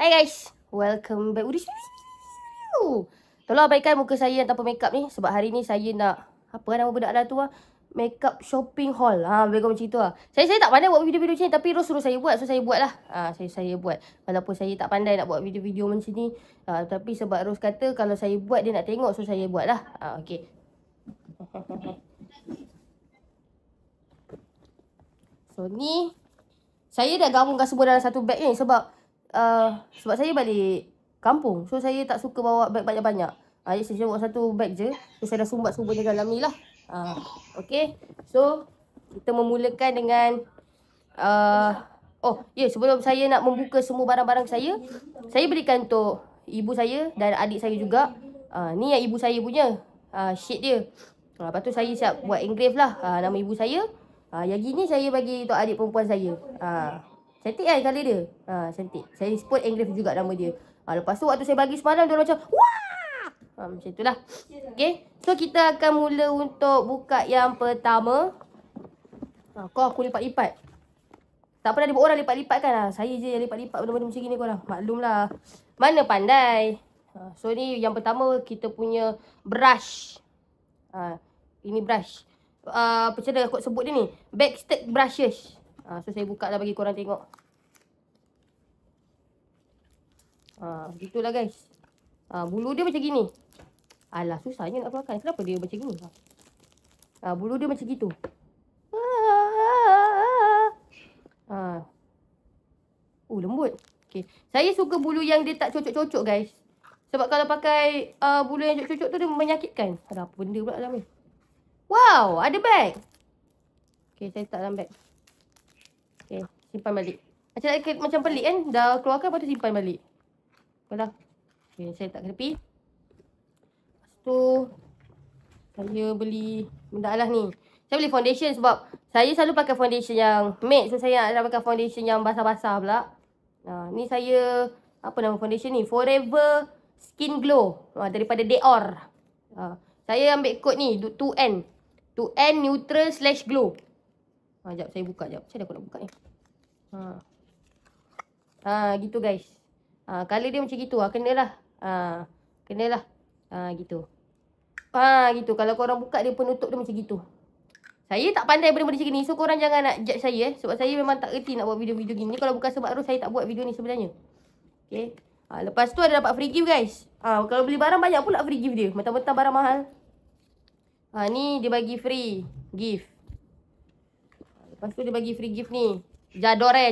Hai guys, welcome back. Tolong abaikan muka saya yang tanpa makeup ni. Sebab hari ni saya nak, apa nama budak dah tu lah, makeup shopping haul. Lebih kurang macam tu lah. Saya tak pandai buat video-video macam ni, tapi Ros suruh saya buat. So saya buat lah. Saya buat. Walaupun saya tak pandai nak buat video-video macam ni. Tapi sebab Ros kata kalau saya buat dia nak tengok. So saya buat lah. Okay. So ni, saya dah gabungkan semua dalam satu beg ni. Sebab saya balik kampung. So saya tak suka bawa beg banyak-banyak. Jadi saya bawa satu beg je. So saya dah sumbat semua di dalam ni lah. Okay. So kita memulakan dengan sebelum saya nak membuka semua barang-barang saya belikan untuk ibu saya dan adik saya juga. Ni yang ibu saya punya sheet dia. Lepas tu saya siap buat engrave lah nama ibu saya. Yang gini saya bagi untuk adik perempuan saya. Cantik kan colour dia? Cantik. Saya pun engrave juga nama dia. Lepas tu waktu saya bagi semalam, dia macam wah! Macam itulah. Okay. So kita akan mula untuk buka yang pertama. Kau aku lipat-lipat. Tak pernah ada orang lipat-lipat kan? Saya je yang lipat-lipat benda-benda macam gini korang. Maklumlah. Mana pandai. So ni yang pertama kita punya brush. Ini brush. Macam mana aku sebut dia ni? Backstick brushes. So saya buka lah bagi korang tengok. Gitulah guys. Bulu dia macam gini. Alah susahnya nak keluarkan. Kenapa dia macam gini? Bulu dia macam gitu. Lembut. Okay. Saya suka bulu yang dia tak cocok-cocok guys. Sebab kalau pakai bulu yang cocok-cocok tu dia menyakitkan. Ada apa benda pula dalam ni? Wow, ada bag. Okay, saya letak dalam bag. Okay, simpan balik. Macam pelik kan? Dah keluarkan lepas tu simpan balik. Apalah. Okay, saya letak ke tepi. Lepas tu saya beli benda lah ni. Saya beli foundation sebab saya selalu pakai foundation yang matte. So saya nak pakai foundation yang basah-basah pula. Ni saya, apa nama foundation ni? Forever Skin Glow. Daripada Dior. Saya ambil kod ni 2N. 2N Neutral / Glow. Sekejap saya buka sekejap. Macam mana aku nak buka ni? Gitu guys. Colour dia macam gitu. Kenalah. Kenalah. Gitu. Gitu. Kalau korang buka dia penutup dia macam gitu. Saya tak pandai benda-benda macam ni. So korang jangan nak judge saya. Sebab saya memang tak reti nak buat video-video gini. Kalau bukan sebab Ros, saya tak buat video ni sebenarnya. Okay. Lepas tu ada dapat free gift guys. Kalau beli barang banyak pula free gift dia. Mentang-mentang barang mahal. Ni dia bagi free gift. Lepas tu dia bagi free gift ni. Jadore.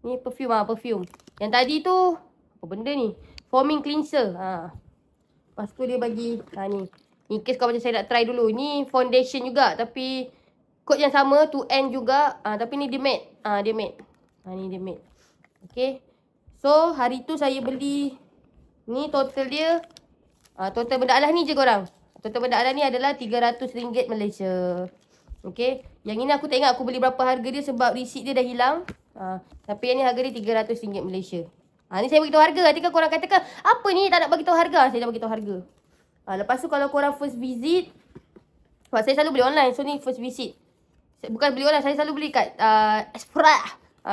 Ni perfume perfume. Yang tadi tu apa benda ni? Foaming cleanser. Lepas tu dia bagi ni. In case kau macam saya nak try dulu. Ni foundation juga tapi kod yang sama 2N juga. Tapi ni dia matte. Dia matte. Ni dia matte. Okay. So hari tu saya beli. Ni total dia. Total benda alah ni je korang. Total benda alah ni adalah RM300 Malaysia. Okay. Yang ini aku tak ingat aku beli berapa harga dia sebab receipt dia dah hilang. Tapi yang ni harga dia RM300 Malaysia. Ni saya beritahu harga. Nanti kan korang katakan, apa ni tak nak beritahu harga? Saya dah beritahu harga. Lepas tu kalau korang first visit. Sebab saya selalu beli online. So ni first visit. Bukan beli online. Saya selalu beli kat Espra.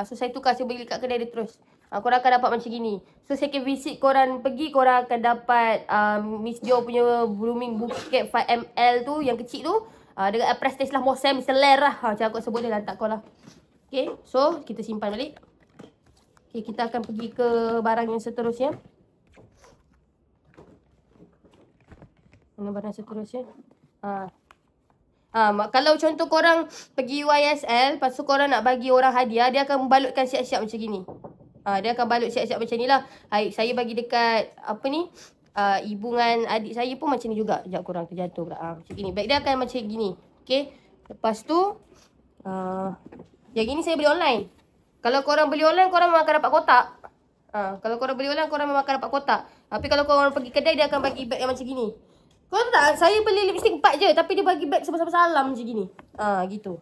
So saya tukar. Saya beli kat kedai dia terus. Korang akan dapat macam gini. So second visit korang pergi, korang akan dapat Miss Jo punya Blooming Bouquet 5ml tu. Yang kecil tu. Dengan Prestige lah. Mosem Seler lah. Macam aku sebut dia lantak kau lah. Okay. So kita simpan balik. Okay. Kita akan pergi ke barang yang seterusnya. Mana barang seterusnya? Kalau contoh korang pergi YSL. Lepas tu korang nak bagi orang hadiah. Dia akan balutkan siap-siap macam gini. Dia akan balut siap-siap macam ni lah. Saya bagi dekat apa ni, ibu dengan adik saya pun macam ni juga. Sekejap korang terjatuh pula. Macam gini. Bag dia akan macam gini. Okay. Lepas tu yang gini saya beli online. Kalau korang beli online, korang memang akan dapat kotak. Kalau korang beli online, korang memang akan dapat kotak. Tapi kalau korang pergi kedai, dia akan bagi bag yang macam gini. Korang tak? Saya beli lipstick 4 je. Tapi dia bagi bag sebesar salam macam gini. Gitu.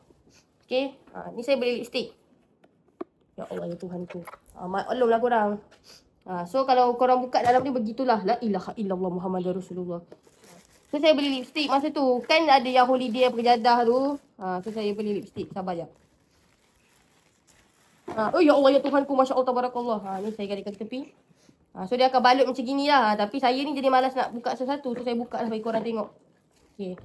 Okay. Ni saya beli lipstick. Ya Allah ya Tuhanku. Maklumlah korang. So kalau korang buka dalam ni begitulah. La ilaha illallah Muhammadur Rasulullah. So saya beli lipstick masa tu. Kan ada yang holiday Perjadah tu. So saya beli lipstick. Sabar jap. Oh ya Allah, ya Tuhanku, Masya Allah, Tabarakallah. Ni saya galikkan ke tepi. So dia akan balut macam gini lah. Tapi saya ni jadi malas nak buka satu-satu. So saya buka lah bagi korang tengok. Okay.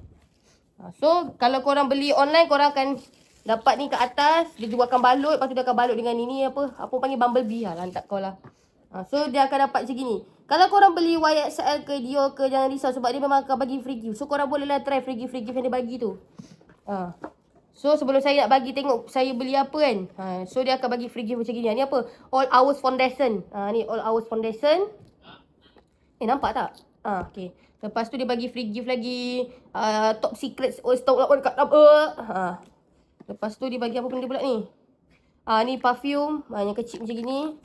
So kalau korang beli online, korang akan dapat ni kat atas. Dia juga akan balut. Lepas tu dia akan balut dengan ini apa panggil bumblebee lah. Lantak kau lah. So dia akan dapat macam gini. Kalau korang beli YSL ke Dior ke, jangan risau sebab dia memang akan bagi free gift. So korang boleh lah try free gift yang dia bagi tu. So sebelum saya nak bagi tengok saya beli apa kan. So dia akan bagi free gift macam gini. Ni apa? All Hours Foundation. Ni All Hours Foundation. Nampak tak? Okay. Lepas tu dia bagi free gift lagi. Top Secrets. Lepas tu dia bagi apa benda pula ni? Ni perfume. Yang kecil macam gini.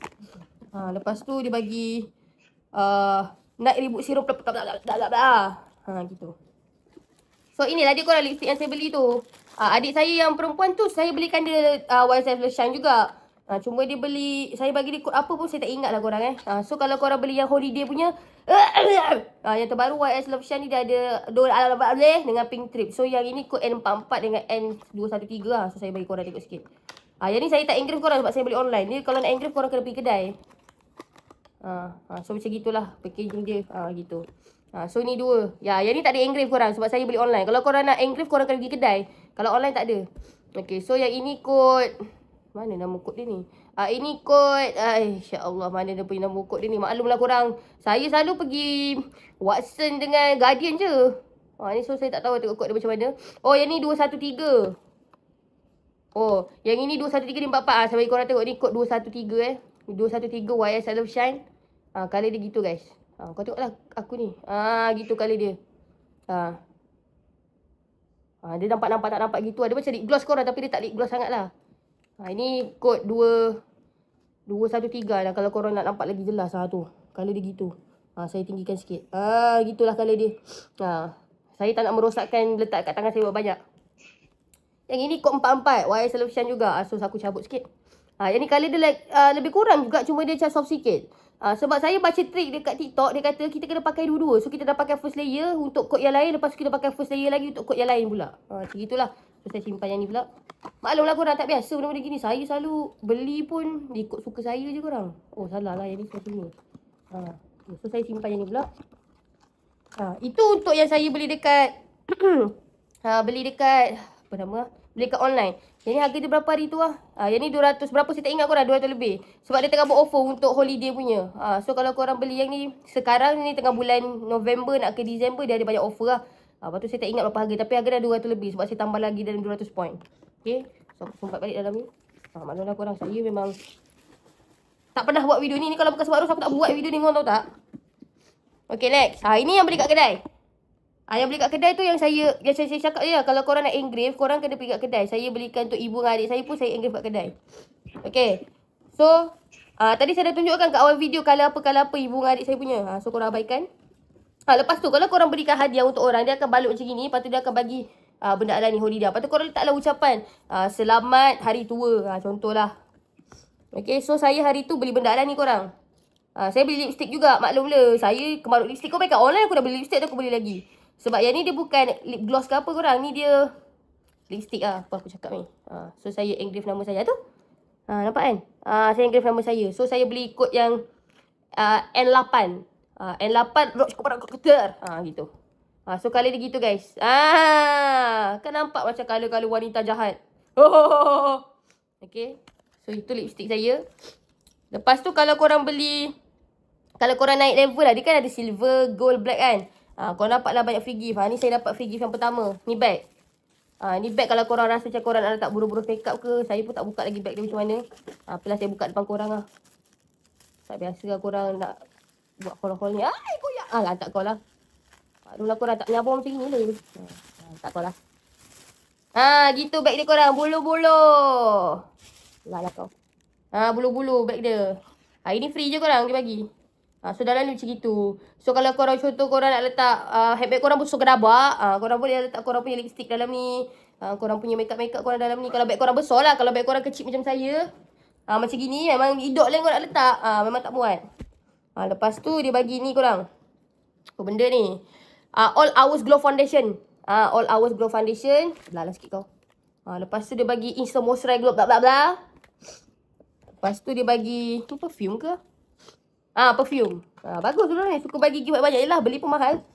Lepas tu dia bagi Night Reboot Serum. Gitu. So inilah dia korang lipstick yang saya beli tu. Adik saya yang perempuan tu saya belikan dia YSL Shine juga. Cuma dia beli, saya bagi dia kod apa pun saya tak ingat lah korang So kalau korang beli yang holiday punya yang terbaru YSL Shine ni dia ada dengan pink trip. So yang ini kod N44 dengan N213 lah. So saya bagi korang tengok sikit. Yang ni saya tak engrave korang sebab saya beli online. Ni kalau nak engrave korang kena pergi kedai. So macam gitulah packaging dia. Gitu. So ni dua. Yang ni tak ada engrave korang sebab saya beli online. Kalau korang nak engrave korang kena pergi kedai. Kalau online tak ada. Okay, so yang ini kod. Mana nama kod dia ni? Ini kod. InsyaAllah mana dia punya nama kod dia ni. Maklumlah korang. Saya selalu pergi Watson dengan Guardian je. Ni so saya tak tahu tengok kod dia macam mana. Yang ni 213. Yang ini 213 ni 44. Saya bagi korang tengok ni kod 213 213 YSL Shine. Color dia gitu guys. Kau tengoklah aku ni. Gitu color dia. Dia nampak tak nampak gitu. Dia macam lip gloss korang tapi dia tak lip gloss sangat lah. Ini kod 213 lah. Kalau korang nak nampak lagi jelas tu. Color dia gitu. Saya tinggikan sikit. Gitulah color dia. Saya tak nak merosakkan letak kat tangan saya banyak. Yang ini kod 44 YSL Shine juga. So aku cabut sikit. Yang ni color dia lebih kurang juga. Cuma dia macam soft sikit. Sebab saya baca trik dekat TikTok. Dia kata kita kena pakai dua-dua. So kita dah pakai first layer untuk kod yang lain. Lepas tu kita pakai first layer lagi untuk kod yang lain pula. Macam itulah. So saya simpan yang ni pula. Maklumlah korang tak biasa benda-benda gini. Saya selalu beli pun ikut suka saya je korang. Salah lah yang ni saya sini. So saya simpan yang ni pula. Itu untuk yang saya beli dekat beli dekat apa nama? Beli dekat online. Yang ni harga dia berapa hari tu lah. Yang ni 200 berapa saya tak ingat korang. 200 lebih. Sebab dia tengah buat offer untuk holiday punya. So kalau korang beli yang ni sekarang ni tengah bulan November nak ke Disember dia ada banyak offer lah. Lepas tu saya tak ingat berapa harga. Tapi harga dah 200 lebih. Sebab saya tambah lagi dalam 200 point. Okay. So aku sumpat balik dalam ni. Maklumlah korang. Saya memang tak pernah buat video ni. Ni kalau bekas baru aku tak buat video ni. Korang tahu tak? Okay next. Ini yang beli kat kedai. Yang beli kat kedai tu yang saya cakap je lah. Kalau korang nak engrave, korang kena pergi kat kedai. Saya belikan untuk ibu dan adik saya pun saya engrave kat kedai. Okay. So, tadi saya dah tunjukkan kat awal video kalau apa ibu dan adik saya punya. So, korang abaikan. Lepas tu, kalau korang berikan hadiah untuk orang, dia akan balut macam ni. Lepas tu, dia akan bagi benda ala ni holiday. Lepas tu, korang letaklah ucapan selamat hari tua. Contohlah. Okay. So, saya hari tu beli benda ala ni korang. Saya beli lipstick juga. Maklumlah. Saya kemaruk lipstick. Kau pakai online, aku dah beli lipstick tu aku beli lagi. Sebab yang ni dia bukan lip gloss ke apa korang. Ni dia lipstick lah. Apa aku cakap ni. So saya engrave nama saya tu. Nampak kan? Saya engrave nama saya. So saya beli kod yang N8. N8 Roach Cobra Cutter. Gitu. So color dia gitu guys. Kan nampak macam color-color wanita jahat. Okay. So itu lipstick saya. Lepas tu kalau korang beli, kalau korang naik level lah. Dia kan ada silver, gold, black kan. Korang dapat lah banyak free gift. Ni saya dapat free gift yang pertama. Ni bag. Ni bag kalau korang rasa macam korang nak letak buru-buru makeup ke. Saya pun tak buka lagi bag dia macam mana. Apalah saya buka depan korang lah. Tak biasa lah korang nak buat haul-haul ni. Koyak. Lantak kau lah. Aduh korang tak menyabung macam ni lah. Tak kau lah. Gitu bag dia korang. Bulu-bulu. Lah kau. Bulu-bulu bag dia. Ini free je korang dia bagi. So dalam ni macam gitu. So kalau korang contoh korang nak letak handbag korang pun suka dabak. Korang boleh letak korang punya lipstick dalam ni. Korang punya makeup korang dalam ni. Kalau bag korang besar lah. Kalau bag korang kecil macam saya. Macam gini memang hidok lah korang nak letak. Memang tak muat. Lepas tu dia bagi ni korang. Apa benda ni? All Hours Glow Foundation. All Hours Glow Foundation. Belah sikit kau. Lepas tu dia bagi Instant Moisturize Glow bla bla bla. Lepas tu dia bagi, tu perfume ke? Perfume. Bagus tu ni. Suka bagi gift banyak. Yelah, beli pun mahal.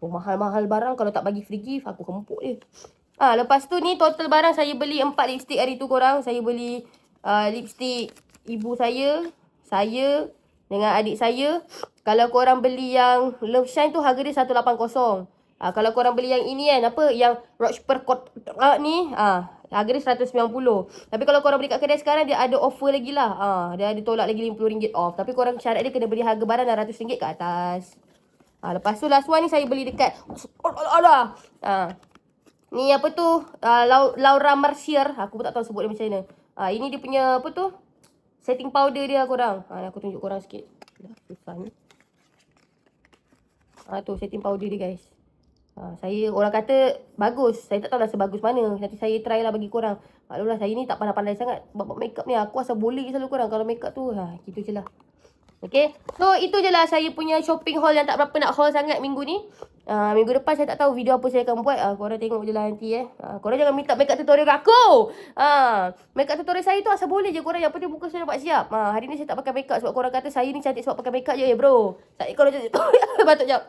Mahal-mahal barang. Kalau tak bagi free gift, aku kempuk dia. Lepas tu ni total barang saya beli 4 lipstick hari tu korang. Saya beli lipstick ibu saya dengan adik saya. Kalau korang beli yang Love Shine tu harga dia 180. Kalau korang beli yang ini kan, yang Roche Percot ni, harga dia 190. Tapi kalau korang beli kat kedai sekarang, dia ada offer lagi lah. Dia ada tolak lagi RM50 off. Tapi korang syarat dia kena beli harga barang RM600 ke atas. Lepas tu last one ni saya beli dekat ni apa tu, Laura Mercier. Aku pun tak tahu sebut dia macam mana. Ini dia punya apa tu, setting powder dia korang. Aku tunjuk korang sikit. Susah ni. Tu setting powder dia guys. Saya, orang kata bagus. Saya tak tahu lah sebagus mana. Nanti saya try lah bagi korang. Maklumlah saya ni tak pandai-pandai sangat buat makeup ni. Aku asal boleh selalu korang kalau makeup tu. Gitu je lah. Okay. So itu je lah saya punya shopping haul yang tak berapa nak haul sangat minggu ni. Minggu depan saya tak tahu video apa saya akan buat. Korang tengok je lah nanti korang jangan minta makeup tutorial aku. Makeup tutorial saya tu asal boleh je korang. Yang penting muka saya dapat siap. Hari ni saya tak pakai makeup sebab korang kata saya ni cantik sebab pakai makeup je bro. Saya kalau cantik batuk jap.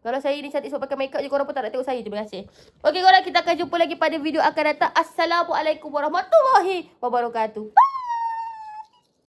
Kalau saya ni cantik sebab pakai makeup je, korang pun tak nak tengok saya. Terima kasih. Okey korang, kita akan jumpa lagi pada video akan datang. Assalamualaikum warahmatullahi wabarakatuh. Bye.